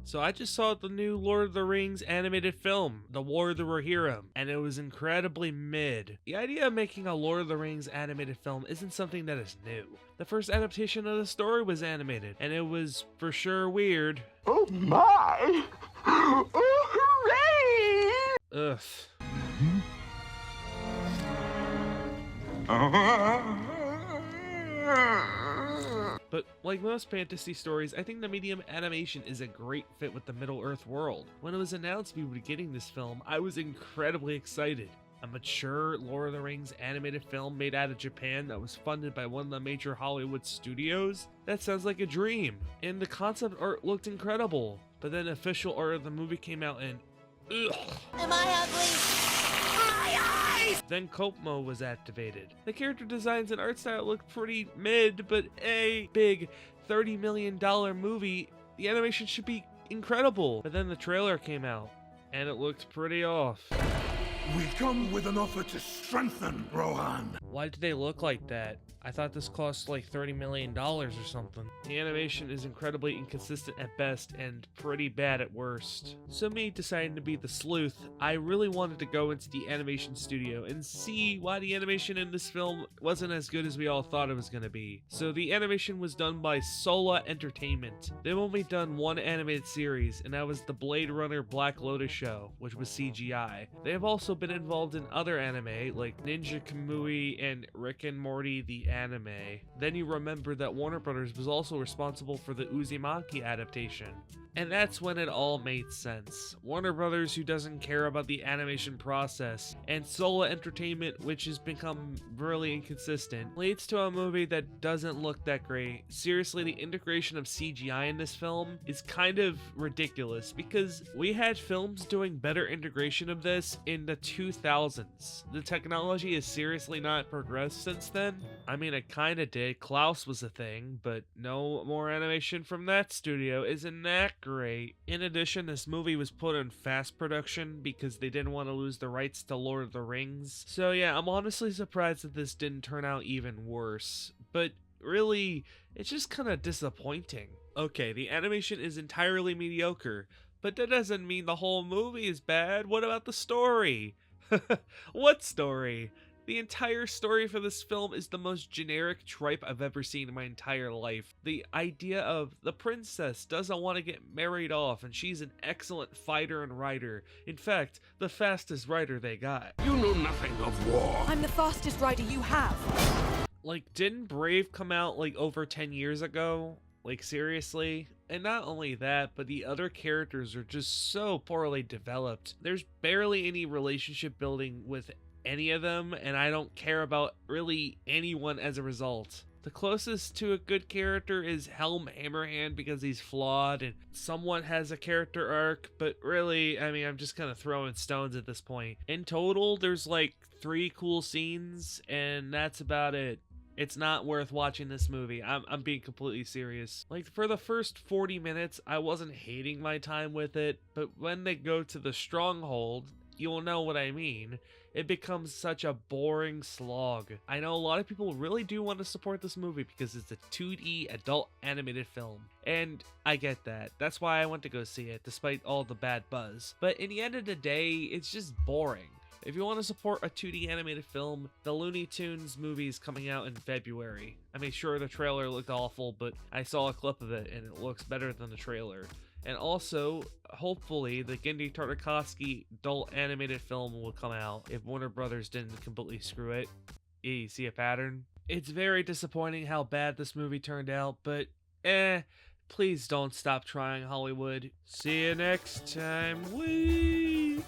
So I just saw the new Lord of the Rings animated film, The War of the Rohirrum, and it was incredibly mid. The idea of making a Lord of the Rings animated film isn't something that is new. The first adaptation of the story was animated, and it was for sure weird. Oh my! Oh, hooray! Ugh. But like most fantasy stories, I think the medium animation is a great fit with the Middle-earth world. When it was announced we would be getting this film, I was incredibly excited. A mature Lord of the Rings animated film made out of Japan that was funded by one of the major Hollywood studios? That sounds like a dream. And the concept art looked incredible. But then official art of the movie came out and ugh. Am I ugly? My eyes! Then Cope Mode was activated. The character designs and art style looked pretty mid, but a big $30 million movie, the animation should be incredible. But then the trailer came out, and it looked pretty off. We come with an offer to strengthen, Rohan. Why did they look like that? I thought this cost like $30 million or something. The animation is incredibly inconsistent at best and pretty bad at worst. So me deciding to be the sleuth, I really wanted to go into the animation studio and see why the animation in this film wasn't as good as we all thought it was going to be. So the animation was done by Sola Entertainment. They've only done one animated series, and that was the Blade Runner Black Lotus show, which was CGI. They have also been involved in other anime like Ninja Kamui and Rick and Morty the anime. Then you remember that Warner Brothers was also responsible for the Uzumaki adaptation. And that's when it all made sense. Warner Brothers, who doesn't care about the animation process, and Sola Entertainment, which has become really inconsistent, leads to a movie that doesn't look that great. Seriously, the integration of CGI in this film is kind of ridiculous, because we had films doing better integration of this in the 2000s. The technology has seriously not progressed since then. I mean, it kinda did. Klaus was a thing, but no more animation from that studio. Isn't that great? In addition, this movie was put in fast production because they didn't want to lose the rights to Lord of the Rings. So yeah, I'm honestly surprised that this didn't turn out even worse. But really, it's just kind of disappointing. Okay, the animation is entirely mediocre, but that doesn't mean the whole movie is bad. What about the story? What story? The entire story for this film is the most generic tripe I've ever seen in my entire life. The idea of the princess doesn't want to get married off, and she's an excellent fighter and rider. In fact, the fastest rider they got. You know nothing of war. I'm the fastest rider you have. Like, didn't Brave come out like over 10 years ago? Like, seriously? And not only that, but the other characters are just so poorly developed. There's barely any relationship building with any of them, and I don't care about really anyone as a result. The closest to a good character is Helm Hammerhand because he's flawed and somewhat has a character arc, but really, I mean, I'm just kind of throwing stones at this point. In total, there's like 3 cool scenes, and that's about it. It's not worth watching this movie. I'm being completely serious. Like, for the first 40 minutes, I wasn't hating my time with it, but when they go to the stronghold, you'll know what I mean. It becomes such a boring slog. I know a lot of people really do want to support this movie because it's a 2D adult animated film. And I get that. That's why I went to go see it, despite all the bad buzz. But in the end of the day, it's just boring. If you want to support a 2D animated film, the Looney Tunes movie is coming out in February. I mean, sure, the trailer looked awful, but I saw a clip of it and it looks better than the trailer. And also, hopefully, the Genndy Tartakovsky adult animated film will come out if Warner Brothers didn't completely screw it. You see a pattern? It's very disappointing how bad this movie turned out, but please don't stop trying, Hollywood. See you next time. Whee!